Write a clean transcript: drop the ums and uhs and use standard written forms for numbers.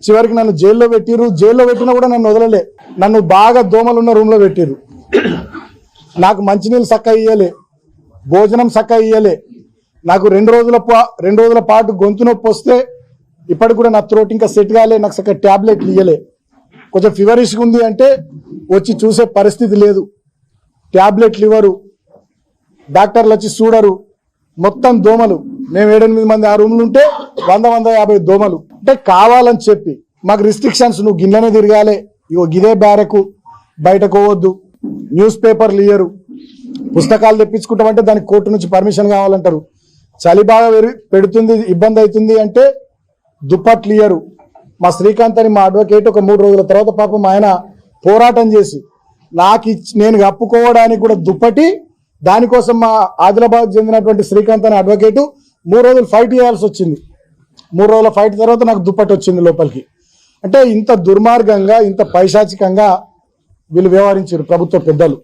చివరికి నన్ను జైల్లో పెట్టిర్రు. జైల్లో పెట్టినా కూడా నన్ను వదలలే. నన్ను బాగా దోమలున్న రూమ్లో పెట్టిర్రు. నాకు మంచినీళ్ళు చక్కగా ఇయ్యలే, భోజనం చక్కగా ఇయ్యలే. నాకు 2 రోజుల పాటు గొంతు నొప్పి వస్తే ఇప్పటికి కూడా నా త్రోట్ ఇంకా సెట్ కాలే. నాకు చక్కగా ట్యాబ్లెట్లు ఇయ్యలే. కొంచెం ఫీవరిష్గా ఉంది అంటే వచ్చి చూసే పరిస్థితి లేదు. ట్యాబ్లెట్లు ఇవ్వరు, డాక్టర్లు వచ్చి చూడరు. మొత్తం దోమలు. మేము 7-8 మంది ఆ రూమ్లు ఉంటే 100-150 దోమలు. అంటే కావాలని చెప్పి మాకు రిస్ట్రిక్షన్స్, నువ్వు గిన్నెనే తిరగాలి, ఇగో గిదే బ్యారెకు, బయటకు పోవద్దు, న్యూస్ పేపర్లు ఇయ్యరు, పుస్తకాలు తెప్పించుకుంటామంటే దానికి కోర్టు నుంచి పర్మిషన్ కావాలంటారు. చలి బాగా పెడుతుంది, ఇబ్బంది అవుతుంది అంటే దుప్పట్లు ఇయ్యరు. మా శ్రీకాంత్ అని మా అడ్వకేట్ ఒక 3 రోజుల తర్వాత పాపం ఆయన పోరాటం చేసి నేను కప్పుకోవడానికి కూడా దుప్పటి, దానికోసం మా ఆదిలాబాద్ చెందినటువంటి శ్రీకాంత్ అనే అడ్వకేటు 3 రోజులు ఫైట్ చేయాల్సి వచ్చింది. 3 రోజుల ఫైట్ తర్వాత నాకు దుప్పటి వచ్చింది లోపలికి. అంటే ఇంత దుర్మార్గంగా, ఇంత పైశాచికంగా వీళ్ళు వ్యవహరించారు ప్రభుత్వ పెద్దలు.